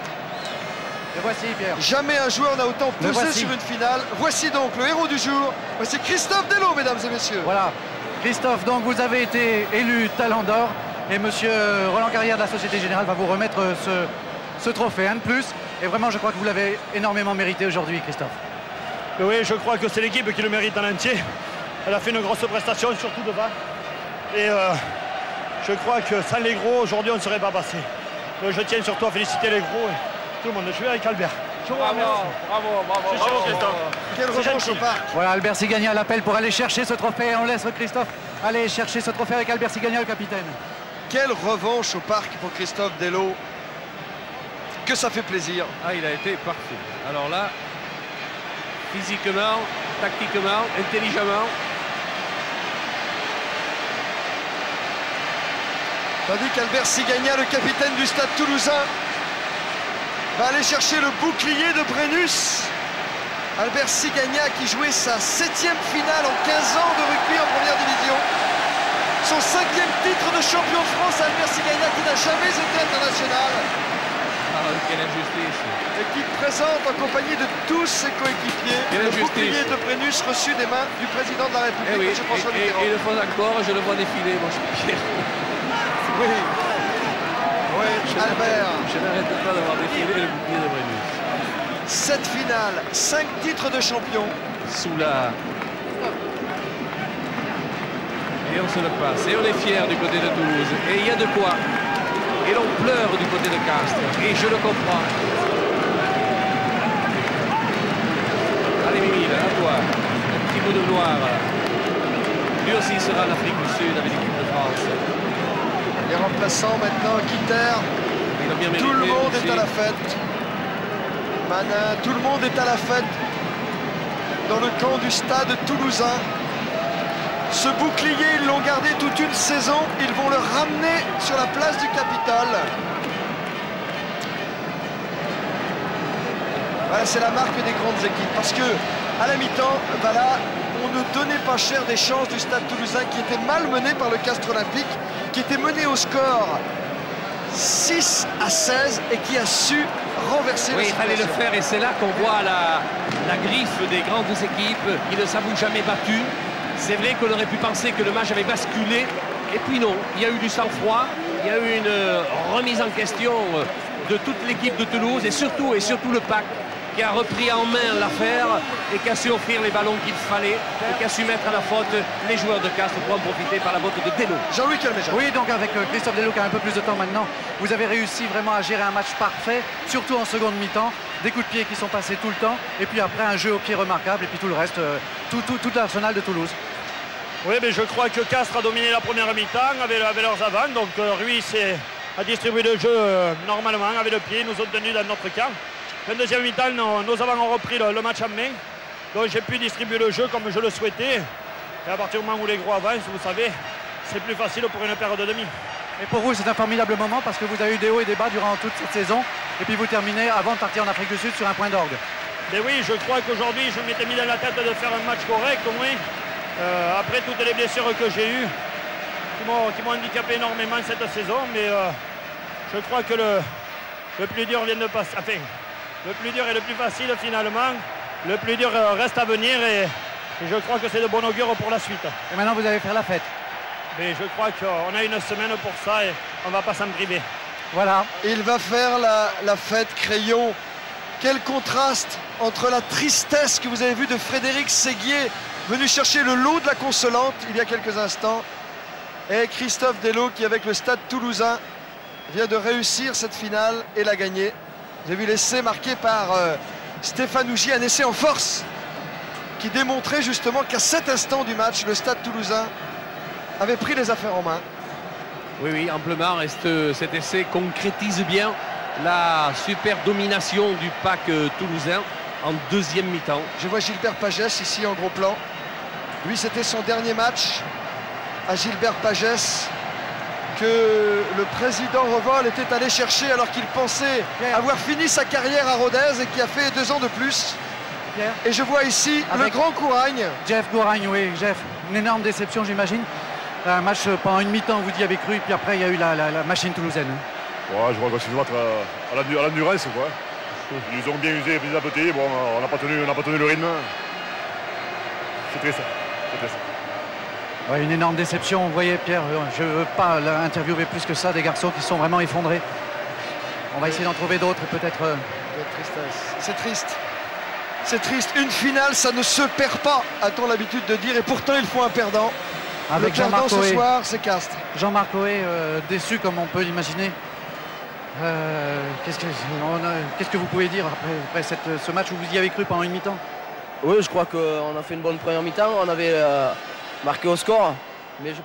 Le voici, Pierre. Jamais un joueur n'a autant poussé sur une finale. Voici donc le héros du jour. Voici Christophe Delot, mesdames et messieurs. Voilà. Christophe, donc vous avez été élu talent d'or et monsieur Roland Carrière de la Société Générale va vous remettre ce trophée, un de plus. Et vraiment, je crois que vous l'avez énormément mérité aujourd'hui, Christophe. Oui, je crois que c'est l'équipe qui le mérite en entier. Elle a fait une grosse prestation, surtout devant. Et je crois que sans les gros, aujourd'hui, on ne serait pas passé. Donc, je tiens surtout à féliciter les gros et tout le monde. Je vais avec Albert. Bravo, Christophe. Quelle revanche au parc. Voilà, Albert Sigagna l'appelle pour aller chercher ce trophée. On laisse Christophe aller chercher ce trophée avec Albert Sigagna, le capitaine. Quelle revanche au parc pour Christophe Delot. Que ça fait plaisir. Ah, il a été parfait. Alors là, physiquement, tactiquement, intelligemment. Tandis qu'Albert Sigagna, le capitaine du Stade Toulousain, va aller chercher le bouclier de Brennus. Albert Sigagna qui jouait sa 7e finale en 15 ans de rugby en première division. Son 5e titre de champion de France, Albert Sigagna qui n'a jamais été international. quelle injustice. Équipe présente en compagnie de tous ses coéquipiers. Quelle Le injustice. bouclier de Brennus reçu des mains du président de la Eh République, oui, M. François et Mitterrand. le fond encore, je le vois défiler, mon cher Pierre. Oui. Oui, Albert. Je n'arrête pas d'avoir défilé le bouclier de Brennus. 7 finales, 5 titres de champion. Sous la... Et on se le passe. Et on est fiers du côté de Toulouse. Et il y a de quoi. Et l'on pleure du côté de Castres. Et je le comprends. Allez Mimile, à toi. Un petit bout de gloire. Lui aussi sera en Afrique du Sud avec l'équipe de France. Les remplaçants maintenant quittèrent. Il a bien mérité, Tout le monde aussi. est à la fête. Manin, tout le monde est à la fête dans le camp du stade toulousain. Ce bouclier, ils l'ont gardé toute une saison. Ils vont le ramener sur la place du Capitole. Voilà, c'est la marque des grandes équipes. Parce que à la mi-temps, voilà, on ne donnait pas cher des chances du stade toulousain qui était malmené par le Castres Olympique, qui était mené au score 6-16 et qui a su renverser la Oui, il fallait le situation. faire et c'est là qu'on voit la griffe des grandes équipes qui ne s'avouent jamais battues. C'est vrai qu'on aurait pu penser que le match avait basculé. Et puis non, il y a eu du sang-froid, il y a eu une remise en question de toute l'équipe de Toulouse et surtout le PAC qui a repris en main l'affaire et qui a su offrir les ballons qu'il fallait et qui a su mettre à la faute les joueurs de Castres pour en profiter par la botte de Delo. Jean-Louis Calmejean. Oui, donc avec Christophe Delo qui a un peu plus de temps maintenant, vous avez réussi vraiment à gérer un match parfait, surtout en seconde mi-temps, des coups de pied qui sont passés tout le temps, et puis après un jeu au pied remarquable, et puis tout le reste, tout l'arsenal de Toulouse. Oui, mais je crois que Castres a dominé la première mi-temps avec leurs avants. Donc Ruiz a distribué le jeu normalement avec le pied. Ils nous ont tenus dans notre camp. La deuxième mi-temps, nos avants ont repris le match en main. Donc j'ai pu distribuer le jeu comme je le souhaitais. Et à partir du moment où les gros avancent, vous savez, c'est plus facile pour une paire de demi. Et pour vous, c'est un formidable moment parce que vous avez eu des hauts et des bas durant toute cette saison, et puis vous terminez avant de partir en Afrique du Sud sur un point d'orgue. Mais oui, je crois qu'aujourd'hui, je m'étais mis dans la tête de faire un match correct au moins. Après toutes les blessures que j'ai eues, qui m'ont handicapé énormément cette saison, mais je crois que le plus dur vient de passer. Enfin, le plus dur est le plus facile finalement. Le plus dur reste à venir et je crois que c'est de bon augure pour la suite. Et maintenant, vous allez faire la fête. Mais je crois qu'on a une semaine pour ça et on ne va pas s'en priver. Voilà. Il va faire la fête Crayon. Quel contraste entre la tristesse que vous avez vue de Frédéric Séguier, venu chercher le lot de la consolante il y a quelques instants, et Christophe Delo qui, avec le stade toulousain, vient de réussir cette finale et la gagner. Vous avez vu l'essai marqué par Stéphane Ougy, un essai en force qui démontrait justement qu'à cet instant du match, le stade toulousain avait pris les affaires en main. Oui, oui, amplement. Cet essai concrétise bien la super domination du PAC toulousain en deuxième mi-temps. Je vois Gilbert Pagès ici en gros plan. Lui, c'était son dernier match à Gilbert Pagès que le président Revol était allé chercher alors qu'il pensait avoir fini sa carrière à Rodez et qui a fait 2 ans de plus. Pierre. Et je vois ici le grand Couragne. Jeff Gouragne, oui, Jeff. Une énorme déception, j'imagine. Un match pendant une mi-temps, vous y avez cru, puis après, il y a eu la machine toulousaine. Ouais, je crois qu'on s'est battre à l'endurance, quoi. Ils nous ont bien usé petit à petit. Bon, on n'a pas tenu le rythme. C'est triste. Ouais, une énorme déception, vous voyez, Pierre, je ne veux pas interviewer plus que ça, des garçons qui sont vraiment effondrés. On va essayer d'en trouver d'autres, peut-être. C'est triste. C'est triste. Une finale, ça ne se perd pas, a-t-on l'habitude de dire. Et pourtant, il faut un perdant. Avec le perdant Jean-Marc ce soir, c'est Castres. Jean-Marc Coé, déçu comme on peut l'imaginer. Qu'est-ce que vous pouvez dire après ce match où vous y avez cru pendant une mi-temps? Oui, je crois qu'on a fait une bonne première mi-temps. On avait marqué au score. Mais je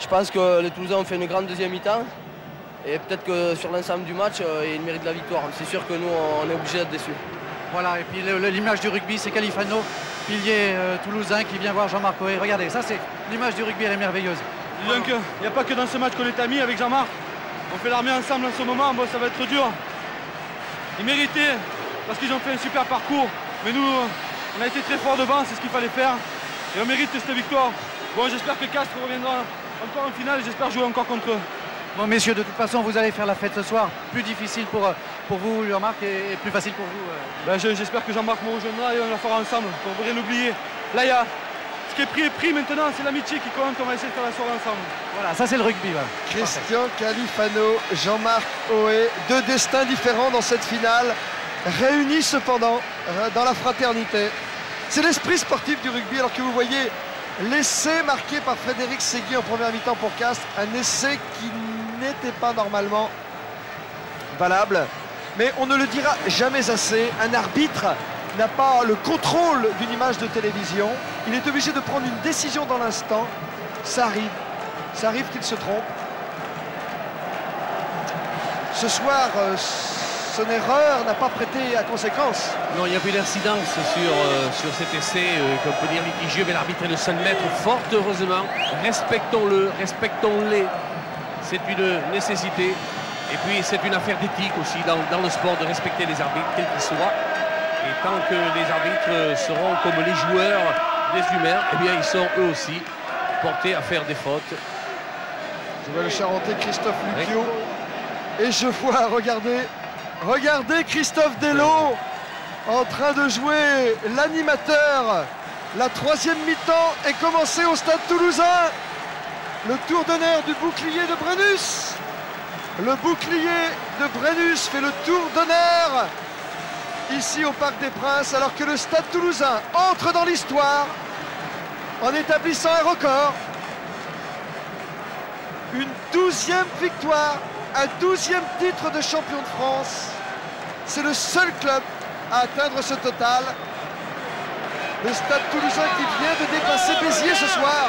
pense que les Toulousains ont fait une grande deuxième mi-temps. Et peut-être que sur l'ensemble du match, ils méritent la victoire. C'est sûr que nous, on est obligé d'être déçus. Voilà, et puis l'image du rugby, c'est Califano, pilier toulousain qui vient voir Jean-Marc Coé. Regardez, ça c'est l'image du rugby, elle est merveilleuse. Donc, il n'y a pas que dans ce match qu'on est amis avec Jean-Marc. On fait l'armée ensemble en ce moment, bon, ça va être dur. Ils méritaient, parce qu'ils ont fait un super parcours. Mais nous, on a été très forts devant, c'est ce qu'il fallait faire. Et on mérite cette victoire. Bon, j'espère que Castres reviendra encore en finale et j'espère jouer encore contre eux. Bon, messieurs, de toute façon, vous allez faire la fête ce soir. Plus difficile pour vous, Jean-Marc, et plus facile pour vous. Ben, j'espère que Jean-Marc me rejoindra et on la fera ensemble. On ne rien oublier. Là, il y a ce qui est pris est pris maintenant, c'est l'amitié qui compte. On va essayer de faire la soirée ensemble. Voilà, ça c'est le rugby. Voilà. Christian Califano, Jean-Marc Ohé, deux destins différents dans cette finale, réunis cependant dans la fraternité. C'est l'esprit sportif du rugby, alors que vous voyez l'essai marqué par Frédéric Segui en première mi-temps pour Castres, un essai qui n'était pas normalement valable, mais on ne le dira jamais assez, un arbitre n'a pas le contrôle d'une image de télévision, il est obligé de prendre une décision dans l'instant, ça arrive qu'il se trompe. Ce soir, son erreur n'a pas prêté à conséquence. Non, il n'y a plus d'incidence sur cet essai, qu'on peut dire litigieux, mais l'arbitre est le seul maître, fort heureusement. Respectons-le, respectons-les. C'est une nécessité. Et puis c'est une affaire d'éthique aussi dans le sport, de respecter les arbitres, quels qu'ils soient. Et tant que les arbitres seront comme les joueurs des humains, eh bien ils sont eux aussi portés à faire des fautes. Je vois le Charentais Christophe Lucchio. Et je vois, regardez Christophe Delot en train de jouer l'animateur. La troisième mi-temps est commencée au Stade Toulousain. Le tour d'honneur du bouclier de Brennus. Le bouclier de Brennus fait le tour d'honneur ici au Parc des Princes, alors que le Stade Toulousain entre dans l'histoire en établissant un record. Une 12e victoire, un 12e titre de champion de France. C'est le seul club à atteindre ce total. Le Stade Toulousain qui vient de dépasser Béziers ce soir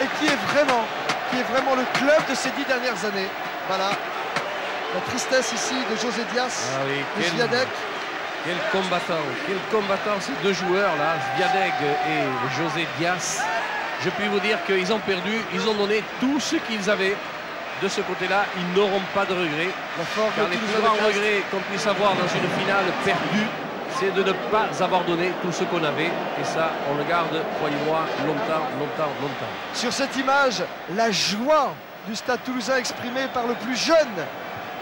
et qui est vraiment le club de ces 10 dernières années. Voilà, la tristesse ici de José Dias, de Zviadek. Quel combattant ces deux joueurs-là, Zviadek et José Dias. Je puis vous dire qu'ils ont perdu, ils ont donné tout ce qu'ils avaient. De ce côté-là, ils n'auront pas de regrets. Car les plus grands regrets qu'on puisse avoir dans une finale perdue, c'est de ne pas avoir donné tout ce qu'on avait. Et ça, on le garde, croyez-moi, longtemps. Sur cette image, la joie du Stade Toulousain exprimée par le plus jeune,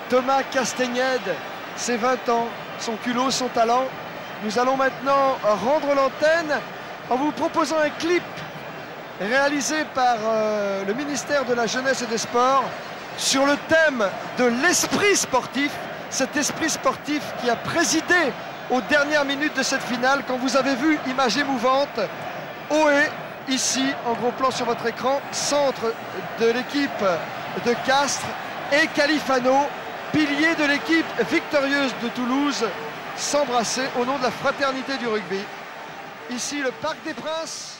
Thomas Castagnède, ses 20 ans, son culot, son talent. Nous allons maintenant rendre l'antenne en vous proposant un clip réalisé par le ministère de la Jeunesse et des Sports sur le thème de l'esprit sportif, cet esprit sportif qui a présidé aux dernières minutes de cette finale. Quand vous avez vu, image émouvante, Ohé, ici en gros plan sur votre écran, centre de l'équipe de Castres, et Califano, pilier de l'équipe victorieuse de Toulouse, s'embrasser au nom de la fraternité du rugby. Ici le Parc des Princes.